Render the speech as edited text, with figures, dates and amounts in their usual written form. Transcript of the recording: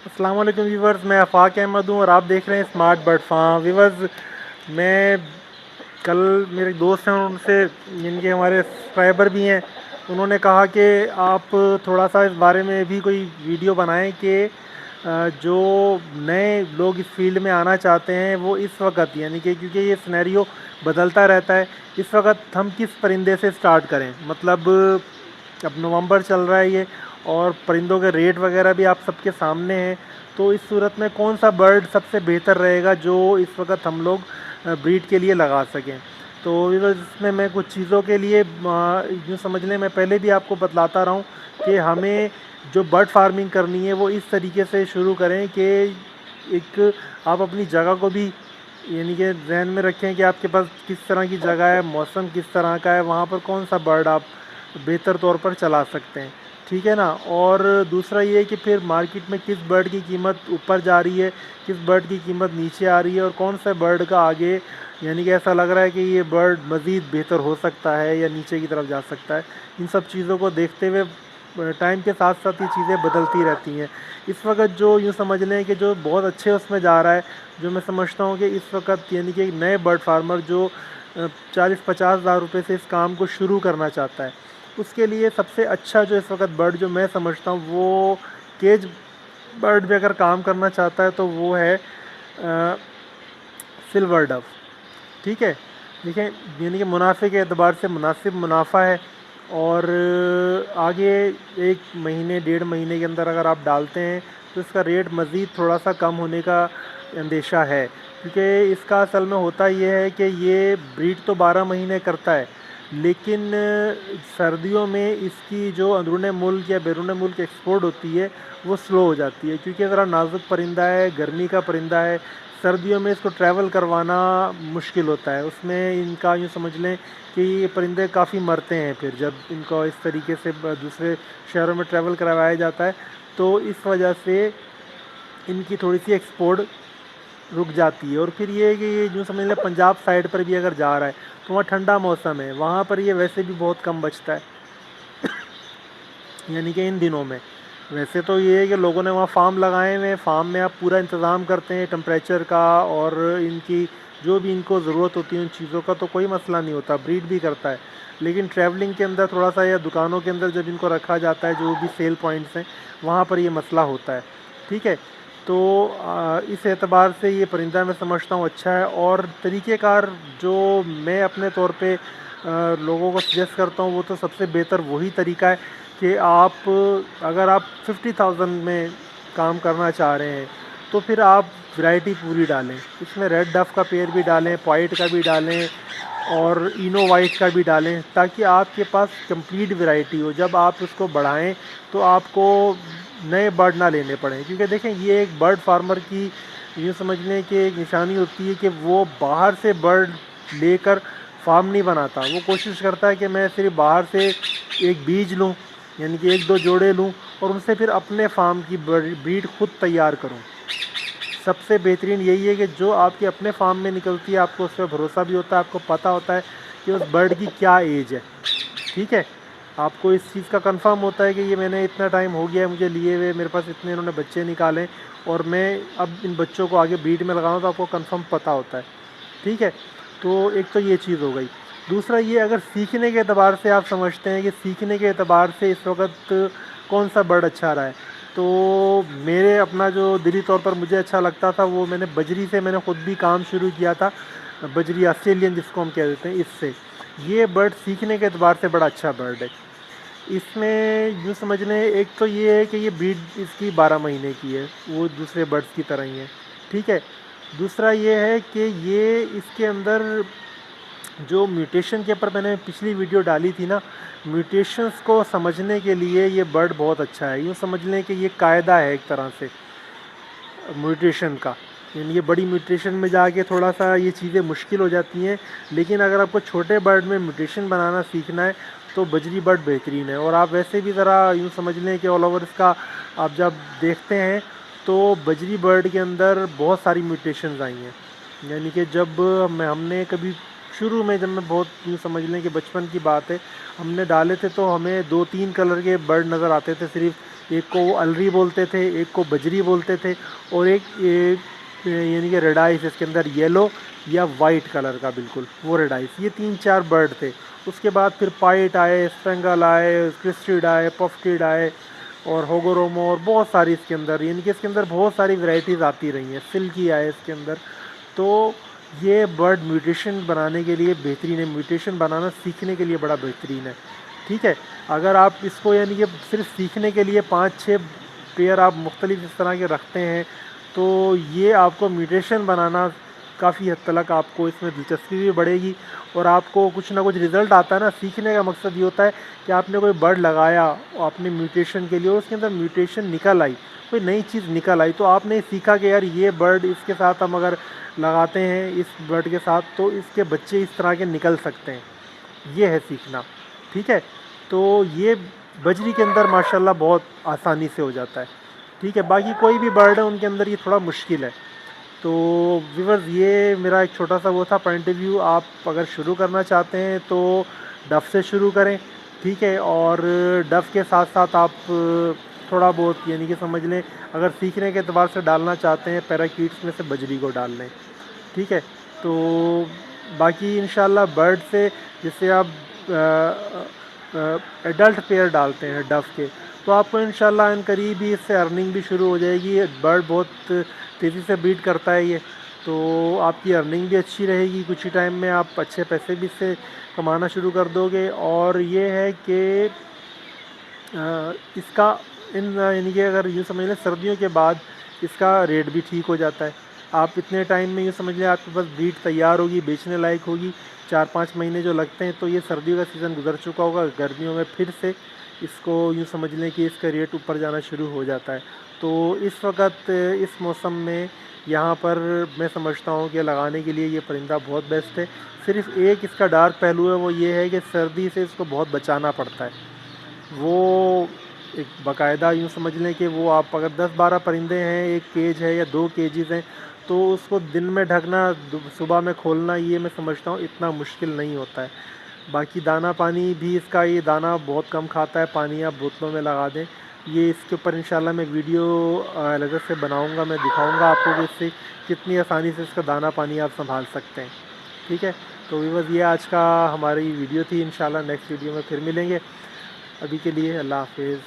अस्सलाम वालेकुम व्यूवर्स, मैं आफाक अहमद हूँ और आप देख रहे हैं स्मार्ट बर्ड फार्म। व्यूवर्स, मैं कल मेरे दोस्त हैं उनसे, जिनके हमारे सब्सक्राइबर भी हैं, उन्होंने कहा कि आप थोड़ा सा इस बारे में भी कोई वीडियो बनाएं कि जो नए लोग इस फील्ड में आना चाहते हैं वो इस वक्त, यानी कि क्योंकि ये सिनेरियो बदलता रहता है, इस वक्त हम किस परिंदे से स्टार्ट करें। मतलब अब नवंबर चल रहा है ये, और परिंदों के रेट वगैरह भी आप सबके सामने हैं। तो इस सूरत में कौन सा बर्ड सबसे बेहतर रहेगा जो इस वक्त हम लोग ब्रीड के लिए लगा सकें। तो इसमें मैं कुछ चीज़ों के लिए यूँ समझ लें, मैं पहले भी आपको बतलाता रहा हूँ कि हमें जो बर्ड फार्मिंग करनी है वो इस तरीके से शुरू करें कि एक आप अपनी जगह को भी, यानी कि ध्यान में रखें कि आपके पास किस तरह की जगह है, मौसम किस तरह का है, वहाँ पर कौन सा बर्ड आप बेहतर तौर पर चला सकते हैं। ठीक है ना। और दूसरा ये है कि फिर मार्केट में किस बर्ड की कीमत ऊपर जा रही है, किस बर्ड की कीमत नीचे आ रही है, और कौन सा बर्ड का आगे, यानी कि ऐसा लग रहा है कि ये बर्ड मज़ीद बेहतर हो सकता है या नीचे की तरफ जा सकता है। इन सब चीज़ों को देखते हुए टाइम के साथ साथ ये चीज़ें बदलती रहती हैं। इस वक्त जो यूँ समझ लें कि जो बहुत अच्छे उसमें जा रहा है, जो मैं समझता हूँ कि इस वक्त यानी कि एक नए बर्ड फार्मर जो 40-50 हज़ार रुपये से इस काम को शुरू करना चाहता है, उसके लिए सबसे अच्छा जो इस वक्त बर्ड जो मैं समझता हूँ वो केज बर्ड भी अगर काम करना चाहता है तो वो है सिल्वर डव। ठीक है। देखें, यानी कि मुनाफे के एतबार से मुनासिब मुनाफा है, और आगे 1 महीने 1.5 महीने के अंदर अगर आप डालते हैं तो इसका रेट मज़ीद थोड़ा सा कम होने का अंदेशा है। क्योंकि इसका असल में होता ये है कि ये ब्रीड तो 12 महीने करता है, लेकिन सर्दियों में इसकी जो अंदरूनी मुल्क या बैरून मुल्क एक्सपोर्ट होती है वो स्लो हो जाती है, क्योंकि ज़रा नाजुक परिंदा है, गर्मी का परिंदा है। सर्दियों में इसको ट्रैवल करवाना मुश्किल होता है, उसमें इनका यूँ समझ लें कि ये परिंदे काफ़ी मरते हैं फिर जब इनको इस तरीके से दूसरे शहरों में ट्रैवल करवाया जाता है। तो इस वजह से इनकी थोड़ी सी एक्सपोर्ट रुक जाती है। और फिर ये है कि ये यूँ समझ लें पंजाब साइड पर भी अगर जा रहा है तो वहाँ ठंडा मौसम है, वहाँ पर ये वैसे भी बहुत कम बचता है, यानी कि इन दिनों में। वैसे तो ये है कि लोगों ने वहाँ फार्म लगाए हुए हैं, फार्म में आप पूरा इंतज़ाम करते हैं टेम्परेचर का और इनकी जो भी इनको ज़रूरत होती है उन चीज़ों का, तो कोई मसला नहीं होता, ब्रीड भी करता है। लेकिन ट्रैवलिंग के अंदर थोड़ा सा, या दुकानों के अंदर जब इनको रखा जाता है, जो भी सेल पॉइंट्स हैं वहाँ पर ये मसला होता है। ठीक है। तो इस एतबार से ये परिंदा मैं समझता हूँ अच्छा है। और तरीक़ेकार जो मैं अपने तौर पे लोगों को सजेस्ट करता हूँ वो तो सबसे बेहतर वही तरीका है कि आप, अगर आप 50,000 में काम करना चाह रहे हैं तो फिर आप वैरायटी पूरी डालें, इसमें रेड डफ का पेयर भी डालें, वाइट का भी डालें और इनो वाइट का भी डालें, ताकि आपके पास कंप्लीट वैरायटी हो। जब आप उसको बढ़ाएं तो आपको नए बर्ड ना लेने पड़ें, क्योंकि देखें ये एक बर्ड फार्मर की यूँ समझ लें कि एक निशानी होती है कि वो बाहर से बर्ड लेकर फार्म नहीं बनाता। वो कोशिश करता है कि मैं सिर्फ बाहर से एक बीज लूँ, यानी कि 1-2 जोड़े लूँ और उनसे फिर अपने फार्म की ब्रीड खुद तैयार करूँ। सबसे बेहतरीन यही है कि जो आपके अपने फार्म में निकलती है आपको उस पर भरोसा भी होता है, आपको पता होता है कि उस बर्ड की क्या एज है। ठीक है। आपको इस चीज़ का कंफर्म होता है कि ये मैंने इतना टाइम हो गया है मुझे लिए हुए, मेरे पास इतने इन्होंने बच्चे निकाले और मैं अब इन बच्चों को आगे ब्रीड में लगाऊँ, तो आपको कंफर्म पता होता है। ठीक है। तो एक तो ये चीज़ हो गई। दूसरा ये, अगर सीखने के एतबार से आप समझते हैं कि सीखने के एतबार से इस वक्त कौन सा बर्ड अच्छा रहा है, तो मेरे अपना जो दिली तौर पर मुझे अच्छा लगता था वो मैंने बजरी से मैंने ख़ुद भी काम शुरू किया था। बजरी ऑस्ट्रेलियन जिसको हम कह देते हैं, इससे ये बर्ड सीखने के एतबार से बड़ा अच्छा बर्ड है। इसमें यूँ समझ लें, एक तो ये है कि ये ब्रीड इसकी 12 महीने की है, वो दूसरे बर्ड्स की तरह ही है। ठीक है। दूसरा ये है कि ये इसके अंदर जो म्यूटेशन के ऊपर मैंने पिछली वीडियो डाली थी ना, म्यूटेशंस को समझने के लिए ये बर्ड बहुत अच्छा है। यूँ समझ लें कि ये कायदा है एक तरह से म्यूटेशन का, यानी ये बड़ी म्यूटेशन में जाके थोड़ा सा ये चीज़ें मुश्किल हो जाती हैं। लेकिन अगर आपको छोटे बर्ड में म्यूटेशन बनाना सीखना है तो बजरी बर्ड बेहतरीन है। और आप वैसे भी ज़रा यूँ समझ लें कि ऑल ओवर इसका आप जब देखते हैं तो बजरी बर्ड के अंदर बहुत सारी म्यूटेशंस आई हैं। यानी कि जब हमने कभी शुरू में, जब मैं बहुत यूँ समझ लें कि बचपन की बात है, हमने डाले थे तो हमें 2-3 कलर के बर्ड नज़र आते थे सिर्फ एक को वो अलरी बोलते थे, एक को बजरी बोलते थे, और एक यानी कि रेड आइस, इसके अंदर येलो या वाइट कलर का बिल्कुल वो रेड आइस। ये 3-4 बर्ड थे। उसके बाद फिर पाइट आए, स्पेंगल आए, क्रिस्टिड आए, पफ्टिड आए, और होगोरोमो, और बहुत सारी इसके अंदर, यानी कि इसके अंदर बहुत सारी वैरायटीज़ आती रही हैं। सिल्की आए इसके अंदर। तो ये बर्ड म्यूटेशन बनाने के लिए बेहतरीन है, म्यूटेशन बनाना सीखने के लिए बड़ा बेहतरीन है। ठीक है, अगर आप इसको यानी कि सिर्फ सीखने के लिए 5-6 पेयर आप मुख्तलिफ इस तरह के रखते हैं, तो ये आपको म्यूटेशन बनाना काफ़ी हद तक आपको इसमें दिलचस्पी भी बढ़ेगी, और आपको कुछ ना कुछ रिज़ल्ट आता है ना। सीखने का मकसद ये होता है कि आपने कोई बर्ड लगाया और आपने म्यूटेशन के लिए, और उसके अंदर म्यूटेशन निकल आई, कोई नई चीज़ निकल आई, तो आपने सीखा कि यार ये बर्ड, इसके साथ हम अगर लगाते हैं इस बर्ड के साथ, तो इसके बच्चे इस तरह के निकल सकते हैं। ये है सीखना। ठीक है, तो ये बजरी के अंदर माशाल्लाह बहुत आसानी से हो जाता है। ठीक है, बाकी कोई भी बर्ड है उनके अंदर ये थोड़ा मुश्किल है। तो व्यूअर्स, ये मेरा एक छोटा सा वो था पॉइंट ऑफ व्यू। आप अगर शुरू करना चाहते हैं तो डफ से शुरू करें। ठीक है, और डफ के साथ साथ आप थोड़ा बहुत यानी कि समझ लें, अगर सीखने के एतबार से डालना चाहते हैं पैराकीट्स में से बजरी को डाल लें। ठीक है, तो बाकी इंशाल्लाह बर्ड से, जैसे आप एडल्ट पेयर डालते हैं डफ के, तो आपको इंशाल्लाह इन करीब ही इससे अर्निंग भी शुरू हो जाएगी। बर्ड बहुत तेज़ी से ब्रीड करता है ये, तो आपकी अर्निंग भी अच्छी रहेगी। कुछ ही टाइम में आप अच्छे पैसे भी इससे कमाना शुरू कर दोगे। और ये है कि इसका यानी कि अगर यूँ समझ लें सर्दियों के बाद इसका रेट भी ठीक हो जाता है। आप इतने टाइम में यूँ समझ लें आपके पास ब्रीड तैयार होगी, बेचने लायक होगी। 4-5 महीने जो लगते हैं, तो ये सर्दियों का सीज़न गुजर चुका होगा। गर्मियों में फिर से इसको यूँ समझ लें कि इसका रेट ऊपर जाना शुरू हो जाता है। तो इस वक्त इस मौसम में यहाँ पर मैं समझता हूँ कि लगाने के लिए ये परिंदा बहुत बेस्ट है। सिर्फ़ एक इसका डार्क पहलू है, वो ये है कि सर्दी से इसको बहुत बचाना पड़ता है। वो एक बाकायदा यूँ समझ लें कि वो आप अगर 10-12 परिंदे हैं, एक केज है या 2 केजेस हैं, तो उसको दिन में ढकना, सुबह में खोलना, ये मैं समझता हूँ इतना मुश्किल नहीं होता है। बाकी दाना पानी भी इसका, ये दाना बहुत कम खाता है, पानी आप बोतलों में लगा दें। ये इसके ऊपर इंशाल्लाह मैं वीडियो अलग से बनाऊंगा, मैं दिखाऊंगा आपको कि इससे कितनी आसानी से इसका दाना पानी आप संभाल सकते हैं। ठीक है, तो बस ये आज का हमारी वीडियो थी। इंशाल्लाह नेक्स्ट वीडियो में फिर मिलेंगे। अभी के लिए अल्लाह हाफिज़।